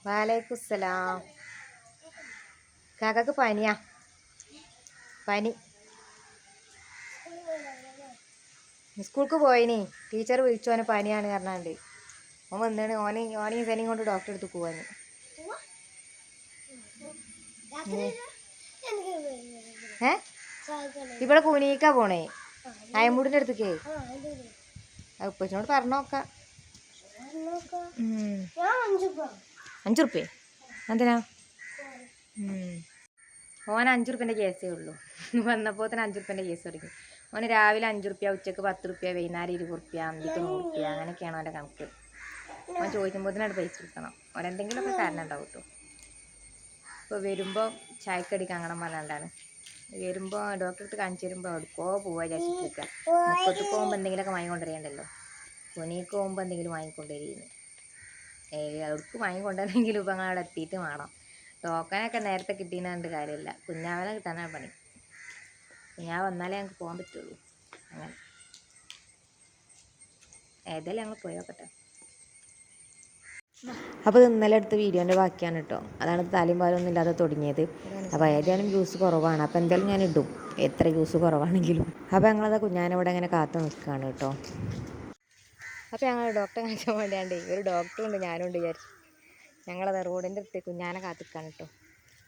വാലേക്കുസ്സലാം. കാക്കക്ക് പനിയാ, പനി. സ്കൂൾക്ക് പോയിനി, ടീച്ചർ വിളിച്ചു ഓനെ പനിയാണ് പറഞ്ഞാണ്ട്. ഓൻ വന്നാണ്, ഓനെയും സനിയും കൊണ്ട് ഡോക്ടറെ അടുത്ത് പോവാന്. ഇവിടെ കുനിക്കാ പോണേ, അയമ്പൂടിൻ്റെ അടുത്തേക്കേ. ഉപ്പച്ചനോട് പറഞ്ഞോക്കാം. 5 റുപ്യ എന്തിനാ? ഓൻ 5 റുപ്യൻ്റെ കേസേ ഉള്ളൂ. വന്നപ്പോൾ തന്നെ 5 റുപ്യൻ്റെ കേസ് തുടങ്ങി. ഓന് രാവിലെ 5 റുപ്യ, ഉച്ചക്ക് 10 റുപ്യ, വൈകുന്നേരം 20 റുപ്യ, അന്തിക്ക് 100 റുപ്യ, അങ്ങനെയൊക്കെയാണ് അവൻ്റെ കണക്ക്. ഓൻ ചോദിക്കുമ്പോഴത്തേനായിട്ട് പൈസ കൊടുക്കണം. ഓനെന്തെങ്കിലുമൊക്കെ കാരണം ഉണ്ടാവും കേട്ടോ. ഇപ്പോൾ വരുമ്പോൾ ചായക്കടിക്ക് അങ്ങനെ പറഞ്ഞാണ്ടാണ് വരുമ്പോൾ ഡോക്ടറെ അടുത്ത് കാണിച്ചു വരുമ്പോൾ എവിടെക്കോ പോവാ വിചാരിച്ചിരിക്കുക. മുപ്പത്ത് പോകുമ്പോൾ എന്തെങ്കിലുമൊക്കെ വാങ്ങിക്കൊണ്ടുവരേണ്ടല്ലോ. തുണിക്ക് പോകുമ്പോൾ എന്തെങ്കിലും വാങ്ങിക്കൊണ്ടുവരികയെന്ന്. എവിടേക്ക് വാങ്ങിക്കൊണ്ടുവരെങ്കിലും ഇപ്പം ഞങ്ങൾ അവിടെ എത്തിയിട്ട് വേണം. ടോക്കനൊക്കെ നേരത്തെ കിട്ടിയെന്നുണ്ട് കാര്യമില്ല. കുഞ്ഞാവനെ കിട്ടാനാണ് പണി. കുഞ്ഞാവ് വന്നാലേ ഞങ്ങൾക്ക് പോകാൻ പറ്റുള്ളൂ. അങ്ങനെ ഏതായാലും ഞങ്ങൾ പോയി നോക്കട്ടെ. അപ്പോൾ ഇത് ഇന്നലെ എടുത്ത വീഡിയോൻ്റെ ബാക്കിയാണ് കേട്ടോ. അതാണ് തലയും പാലൊന്നും ഇല്ലാതെ തുടങ്ങിയത്. അപ്പോൾ ഏതായാലും ജ്യൂസ് കുറവാണ്. അപ്പോൾ എന്തായാലും ഞാൻ ഇടും, എത്ര ജ്യൂസ് കുറവാണെങ്കിലും. അപ്പോൾ ഞങ്ങളത് കുഞ്ഞാനവിടെ ഇങ്ങനെ കാത്തു നിൽക്കുകയാണ് കേട്ടോ. അപ്പോൾ ഞങ്ങൾ ഡോക്ടറെ കാണിക്കാൻ വേണ്ടിയാണ്ട് ഒരു ഡോക്ടറും ഉണ്ട്, ഞാനും ഉണ്ട് വിചാരിച്ചു. ഞങ്ങളത് റോഡിൻ്റെ അടുത്ത് കുഞ്ഞാനെ കാത്തിക്കാണ് കേട്ടോ.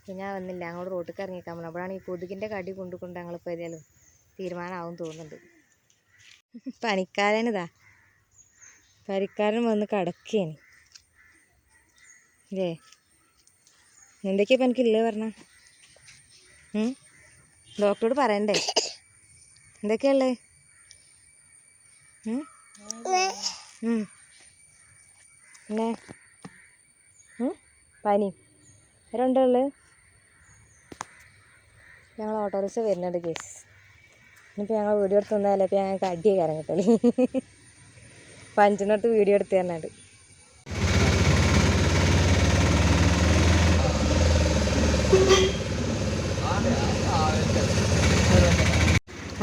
കുഞ്ഞാൻ വന്നില്ല, ഞങ്ങൾ റോട്ടിലേക്ക് ഇറങ്ങിക്കാൻ പോകണം. അപ്പോഴാണ് ഈ കൊതുകിൻ്റെ കടി കൊണ്ടുകൊണ്ട് ഞങ്ങളിപ്പോൾ ഏതായാലും തീരുമാനമാവും തോന്നുന്നുണ്ട്. പനിക്കാരനിതാ, പനിക്കാരൻ വന്ന് കിടക്കുകയാണ് അല്ലേ. എന്തൊക്കെയാ ഇപ്പം എനിക്കില്ലേ പറഞ്ഞ? ഡോക്ടറോട് പറയണ്ടേ എന്തൊക്കെയുള്ളത്? പിന്നെ പനി രണ്ടുള്ളത്. ഞങ്ങൾ ഓട്ടോറിക്ഷ വരുന്നുണ്ട് കേസ്. ഇനിയിപ്പോൾ ഞങ്ങൾ വീഡിയോ എടുത്ത് തന്നാലേ ഇപ്പം ഞങ്ങൾക്ക് അടിയായി കയറാൻ കിട്ടല്ലേ. പഞ്ചിനടുത്ത് വീഡിയോ എടുത്ത് തരുന്നുണ്ട്.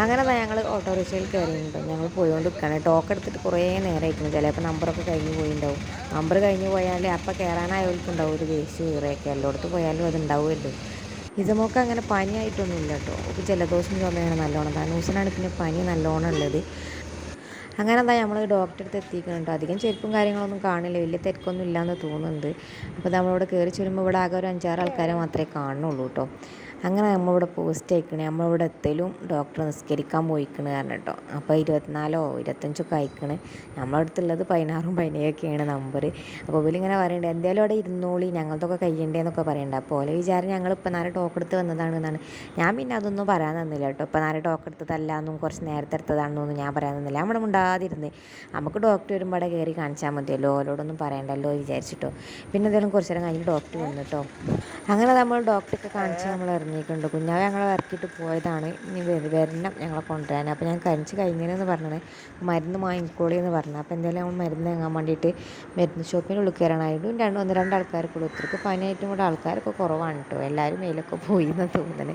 അങ്ങനെ ഞങ്ങൾ ഓട്ടോറിക്ഷയിൽ കയറിയിട്ടുണ്ടോ. ഞങ്ങൾ പോയിക്കൊണ്ട് നിൽക്കുകയാണ്. ടോക്കൺ എടുത്തിട്ട് കുറേ നേരമായിരിക്കുന്നു. ചിലപ്പോൾ നമ്പറൊക്കെ കഴിഞ്ഞ് പോയിട്ടുണ്ടാവും. നമ്പർ കഴിഞ്ഞ് പോയാൽ അപ്പം കയറാനായവർക്കുണ്ടാവും ഒരു ദേശീയ കീറയൊക്കെ. എല്ലായിടത്തും പോയാലും അത് ഉണ്ടാവുമല്ലോ. ഇതുമൊക്കെ അങ്ങനെ പനിയായിട്ടൊന്നും ഇല്ല കേട്ടോ. ഇപ്പോൾ ജലദോഷം ചുമയാണ് നല്ലോണം. ധനൂസിനാണ് പിന്നെ പനി നല്ലോണം ഉള്ളത്. അങ്ങനെ നമ്മൾ ഡോക്ടറെ അടുത്ത് എത്തിക്കുന്നുണ്ട്. അധികം ചെരുപ്പും കാര്യങ്ങളൊന്നും കാണില്ല, വലിയ തിരക്കൊന്നും ഇല്ലയെന്ന് തോന്നുന്നുണ്ട്. അപ്പോൾ നമ്മളിവിടെ കയറി ചെല്ലുമ്പോൾ ഇവിടെ ആകെ ഒരു 5-6 ആൾക്കാരെ മാത്രമേ കാണുന്നുള്ളൂ കേട്ടോ. അങ്ങനെ നമ്മളിവിടെ പോസ്റ്റ് അയക്കണേ. നമ്മളിവിടെ എത്തലും ഡോക്ടർ നിസ്കരിക്കാൻ പോയിക്കണ് കാരണം കേട്ടോ. അപ്പോൾ 24 25 അയക്കണ്. നമ്മളടുത്തുള്ളത് 16 17 നമ്പർ. അപ്പോൾ ഇവരിങ്ങനെ പറയുന്നുണ്ട് എന്തായാലും അവിടെ ഇരുന്നോളി, ഞങ്ങളതൊക്കെ കഴിയണ്ടേന്നൊക്കെ പറയുന്നുണ്ട്. അപ്പോൾ ഓലെ വിചാരം ഞങ്ങൾ ഇപ്പം നേരെ ടോക്ക് എടുത്ത് വന്നതാണെന്നാണ്. ഞാൻ പിന്നെ അതൊന്നും പറയാൻ തന്നില്ല കേട്ടോ. ഇപ്പം നേരെ ടോക്ക് എടുത്തതല്ലാന്നും കുറച്ച് നേരത്തെ എടുത്തതാണെന്നൊന്നും ഞാൻ പറയാൻ തന്നില്ല. നമ്മുടെ മുണ്ടാതിരുന്ന് നമുക്ക് ഡോക്ടർ വരുമ്പോൾ അവിടെ കയറി കാണിച്ചാൽ മതിയല്ലോ, ഓരോടൊന്നും പറയണ്ടല്ലോ വിചാരിച്ചിട്ടോ. പിന്നെ എന്തെങ്കിലും കുറച്ച് നേരം കഴിഞ്ഞ് ഡോക്ടർ വന്നു കേട്ടോ. അങ്ങനെ നമ്മൾ ഡോക്ടറൊക്കെ കാണിച്ച് നമ്മൾ ഇറങ്ങിയിട്ടുണ്ട്. കുഞ്ഞാവെ ഞങ്ങളെ ഇറക്കിയിട്ട് പോയതാണ്. ഇനി വരണം ഞങ്ങളെ കൊണ്ടുവരാൻ. അപ്പോൾ ഞാൻ കഴിച്ച് കഴിഞ്ഞതെന്ന് പറഞ്ഞത് മരുന്ന് വാങ്ങിക്കോളി എന്ന് പറഞ്ഞു. അപ്പോൾ എന്തായാലും നമ്മൾ മരുന്ന് വാങ്ങാൻ വേണ്ടിയിട്ട് മരുന്ന് ഷോപ്പിൻ്റെ ഉള്ളിൽ കയറാനായിട്ടും 1-2 ആൾക്കാർക്കുള്ളൂ. ഇത്രയ്ക്ക് പനിയായിട്ടും കൂടെ ആൾക്കാരൊക്കെ കുറവാണ് കേട്ടോ. എല്ലാവരും മേലൊക്കെ പോയി എന്ന് തോന്നുന്നത്.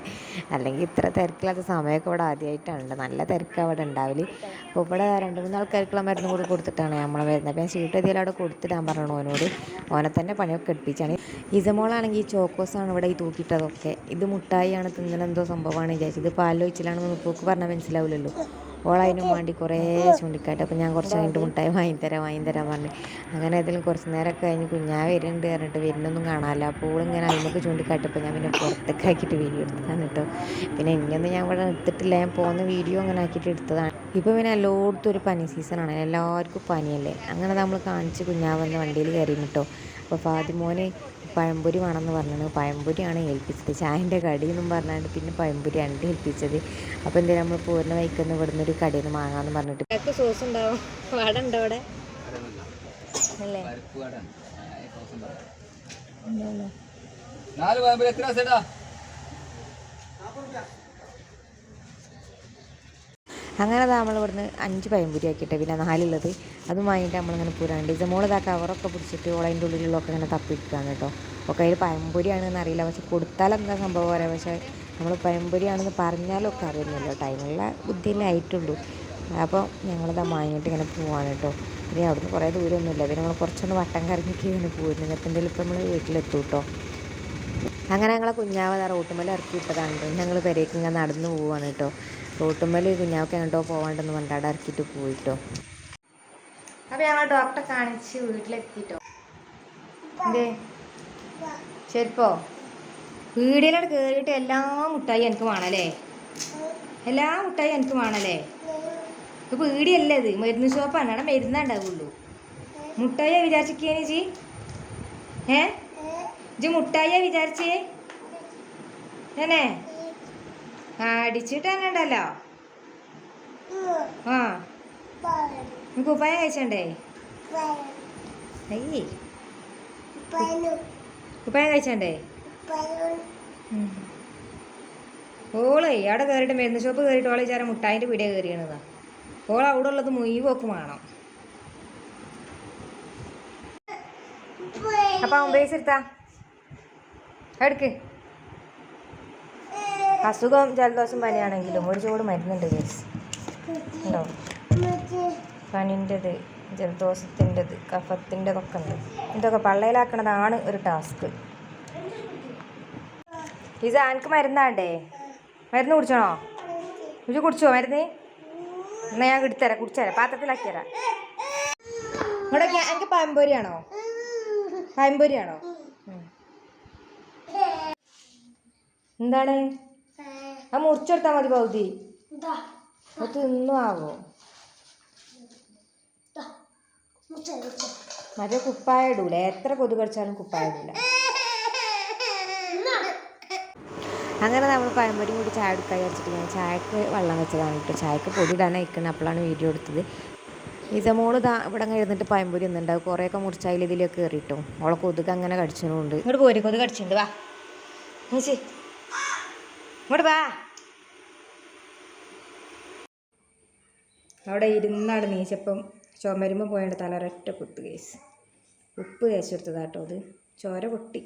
അല്ലെങ്കിൽ ഇത്ര തിരക്കില്ലാത്ത സമയമൊക്കെ ഇവിടെ ആദ്യമായിട്ടാണ്. നല്ല തിരക്ക് അവിടെ ഉണ്ടാവില്ല. അപ്പോൾ ഇവിടെ 2-3 ആൾക്കാർക്കുള്ള മരുന്ന് കൂടി കൊടുത്തിട്ടാണ് നമ്മൾ വരുന്നത്. അപ്പോൾ ഞാൻ ചീട്ട് എത്തിയാലും അവിടെ കൊടുത്തിടാൻ പറഞ്ഞു ഓനോട്. ഓനെ തന്നെ പണിയൊക്കെ എടുപ്പിച്ചാണ്. ഇസമോളാണെങ്കിൽ ഈ ചോക്കോസാണ് ഇവിടെ ഈ തൂക്കിയിട്ടതൊക്കെ. ഇത് മുട്ടായിയാണ്, തിന്നലെന്തോ സംഭവമാണ് വിചാരിച്ചത്. ഇത് പാലൊഴിച്ചിലാണെന്ന് മുപ്പോക്ക് പറഞ്ഞാൽ മനസ്സിലാവില്ലല്ലോ. ഓളതിനും വേണ്ടി കുറേ ചൂണ്ടിക്കാട്ടെ. അപ്പോൾ ഞാൻ കുറച്ച് കഴിഞ്ഞിട്ട് മുട്ടായി വാങ്ങിത്തരാൻ പറഞ്ഞു. അങ്ങനെ ഏതെങ്കിലും കുറച്ച് നേരമൊക്കെ കഴിഞ്ഞ് കുഞ്ഞാ വരുന്നുണ്ട് പറഞ്ഞിട്ട് വരുന്നൊന്നും കാണാമല്ലോ. അപ്പോൾ ഓളിങ്ങനെ അതിനൊക്കെ ചൂണ്ടിക്കാട്ടപ്പോൾ ഞാൻ പിന്നെ പുറത്തേക്ക് ആക്കിയിട്ട് വീഡിയോ എടുത്തതാണ് കേട്ടോ. പിന്നെ ഇനിയൊന്നും ഞാൻ ഇവിടെ എടുത്തിട്ടില്ല, ഞാൻ പോകുന്ന വീഡിയോ അങ്ങനെ ആക്കിയിട്ട് എടുത്തതാണ്. ഇപ്പോൾ പിന്നെ എല്ലായിടത്തും ഒരു പനി സീസണാണ്, എല്ലാവർക്കും പനിയല്ലേ. അങ്ങനെ നമ്മൾ കാണിച്ച് കുഞ്ഞാവെന്ന വണ്ടിയിൽ കയറി കേട്ടോ. അപ്പോൾ ഫാത്തിമോന് പഴംപൊരി വേണമെന്ന് പറഞ്ഞത് പഴംപൊരിയാണ് ഏൽപ്പിച്ചത്. ചായൻ്റെ കടിയെന്നും പറഞ്ഞാണ്ട് പിന്നെ പഴംപൊരിയാണ് ഏൽപ്പിച്ചത്. അപ്പോൾ എന്തായാലും നമ്മൾ പൂർണ്ണ വൈക്കുന്ന ഇവിടുന്ന് ഒരു കടയിൽ നിന്ന് വാങ്ങാമെന്ന് പറഞ്ഞിട്ട്. സോസ് ഉണ്ടാവും, വട ഉണ്ടോ അവിടെ അല്ലേ? അങ്ങനെ നമ്മൾ ഇവിടുന്ന് 5 പഴംപൊരി ആക്കിയിട്ട് പിന്നെ 4 അതും വാങ്ങിയിട്ട് നമ്മളിങ്ങനെ പുരാണ്ട് ഇസമോളിതാ കവറൊക്കെ പിടിച്ചിട്ട് ഓളതിൻ്റെ ഉള്ളിലുള്ളതൊക്കെ ഇങ്ങനെ തപ്പിയെടുക്കുകയാണ് കേട്ടോ. ഒക്കെ അതിൽ പഴംപൊരിയാണെന്ന് അറിയില്ല, പക്ഷെ കൊടുത്താൽ എന്താ സംഭവം പറയാം. പക്ഷേ നമ്മൾ പഴംപൊരിയാണെന്ന് പറഞ്ഞാലൊക്കെ അറിയുന്നില്ല, ടൈമുള്ള ബുദ്ധിയിലായിട്ടുള്ളൂ. അപ്പോൾ ഞങ്ങളിതാ വാങ്ങിയിട്ട് ഇങ്ങനെ പോവാണ് കേട്ടോ. പിന്നെ അവിടുന്ന് കുറേ ദൂരമൊന്നുമില്ല. പിന്നെ നമ്മൾ കുറച്ചൊന്ന് വട്ടം കറങ്ങിയൊക്കെയാണ് പോയിരുന്നത്. അപ്പം എന്തെങ്കിലും ഇപ്പം നമ്മൾ വീട്ടിലെത്തും കേട്ടോ. അങ്ങനെ ഞങ്ങളെ കുഞ്ഞാവ റോട്ടുമ്മൽ ഇറക്കി വിട്ടതാണ്. ഞങ്ങൾ പെരേക്ക് ഇങ്ങനെ നടന്നു പോവാണ് കേട്ടോ. റോട്ടുമ്മൽ കുഞ്ഞാവൊക്കെ എങ്ങോട്ടോ പോകാണ്ടെന്ന് പറഞ്ഞിട്ട് അവിടെ ഇറക്കിയിട്ട് പോയിട്ടോ. അപ്പോൾ ഞങ്ങൾ ഡോക്ടറെ കാണിച്ച് വീട്ടിലെത്തിട്ടോ. എന്തേ ശരിപ്പോ വീടിലോട്ട് കയറിയിട്ട് എല്ലാ മുട്ടായി എനിക്ക് വേണമല്ലേ? എല്ലാ മുട്ടായി എനിക്ക് വേണമല്ലേ? ഇപ്പോൾ വീടിയല്ലേ ഇത്, മരുന്ന് ഷോപ്പാണ്. അവിടെ മരുന്നേ ഉണ്ടാവുള്ളൂ. മുട്ടായിയാ വിചാരിച്ചേനി ജി? ജി മുട്ടായിയാ വിചാരിച്ചേ? തന്നെ അടിച്ചിട്ട് തന്നെ ഉണ്ടല്ലോ. ആ കുപ്പായം കഴിച്ചണ്ടേ? അയ്യേ കുപ്പായം കഴിച്ചണ്ടേ? ഓളേ അവിടെ കയറിയിട്ട് മരുന്ന് ഷോപ്പ് കയറിയിട്ട് ഓളെ വിചാരം മുട്ടായിൻ്റെ പീടിയ കയറിയണതാ. ഓൾ അവിടെ ഉള്ളത് മുഴുവൊക്കെ വേണം. അപ്പം ഒമ്പേസ് എടുത്താ എടുക്ക്. അസുഖം ജലദോഷം പനിയാണെങ്കിലും ഒരു ചൂട് മരുന്നുണ്ട് കേസ് ഉണ്ടോ? പനിൻ്റെത്, ജലദോഷത്തിൻ്റെത്, കഫത്തിൻ്റെതൊക്കെ ഉണ്ട്. ഇതൊക്കെ പള്ളയിലാക്കണതാണ് ഒരു ടാസ്ക്. ഇത് എനിക്ക് മരുന്നാണ്ടേ? മരുന്ന് കുടിച്ചണോ? ഇത് കുടിച്ചോ മരുന്ന്? എന്നാൽ ഞാൻ എടുത്തരാം, കുടിച്ചുതരാം, പാത്രത്തിലാക്കിത്തരാം. ഇങ്ങോട്ടൊക്കെ എനിക്ക് പഴംപൊരിയാണോ? പഴംപൊരിയാണോ? എന്താണ് ആ മുറിച്ചെടുത്താൽ മതി പൗതി. അത് തിന്നും ആവോ? മറ്റേ കുപ്പായ ഇടൂല, എത്ര കൊതു കടിച്ചാലും കുപ്പായ ഇടൂല. അങ്ങനെ നമ്മൾ പഴംപൊരി കൂടി ചായ എടുക്കാൻ വിചാരിച്ചിട്ട് ഞാൻ ചായക്ക് വെള്ളം വെച്ചതാണ് കേട്ടോ. ചായക്ക് പൊടി ഇടാനാണ് ഇരിക്കുന്നത്. അപ്പോഴാണ് വീഡിയോ എടുത്തത്. ഇസമോള് ഇവിടെ ഇരുന്നിട്ട് പഴംപൊരി ഒന്നുണ്ട്. അത് കുറേയൊക്കെ മുറിച്ചായാലും ഇതിലൊക്കെ കയറിയിട്ടും അവളെ കൊതുക് അങ്ങനെ കടിച്ചതുകൊണ്ട്. ഇങ്ങോട്ട് പോര്, കൊതുക് കടിച്ചിട്ടുണ്ട്. വാ ഇങ്ങോട്ട് വാ. അവിടെ ഇരുന്നാണ് നീച്ചപ്പം ചുമരുമ്പോൾ പോയത് തലൊരൊറ്റ കുത്ത് കേസ്. ഉപ്പ് തേച്ചെടുത്തതാട്ടോ. അത് ചോര പൊട്ടി.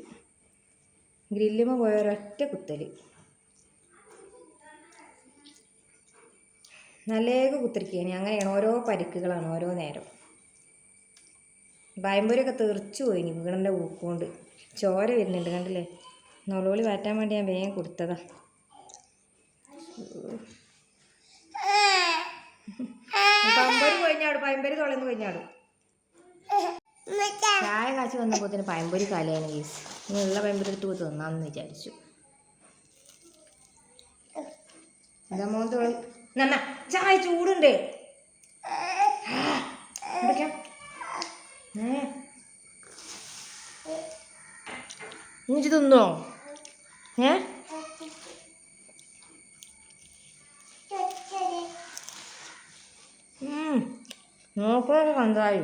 ഗ്രില്ലുമ്പോൾ പോയ ഒരൊറ്റ കുത്തൽ. നല്ലേക്ക് കുത്തിരിക്കുകയാണ്. അങ്ങനെയാണ് ഓരോ പരിക്കുകളാണ് ഓരോ നേരം. പഴംപൊരിയൊക്കെ തെറിച്ചു പോയി വീടിൻ്റെ ഊക്കുകൊണ്ട്. ചോര വരുന്നുണ്ട് കണ്ടില്ലേ? നൊളോളി മാറ്റാൻ വേണ്ടി ഞാൻ വേഗം കൊടുത്തതാ. പഴംപൊരി കൊഴിഞ്ഞാടും, പഴംപൊരി തുളന്ന് കൊഴിഞ്ഞാടും. ചായ കാച്ചി വന്നപ്പോൾ തന്നെ പഴംപൊരി കാലയാണ് കേസ്. ഇനി ഉള്ള പഴംപൊരി എടുത്ത് പോയി തിന്നാമെന്ന് വിചാരിച്ചു. എന്താ മോൻ നന്ന ചായ ചൂടുണ്ട്. ഇഞ്ചി തിന്നോ? നോക്കണൊക്കെ കണ്ടായി.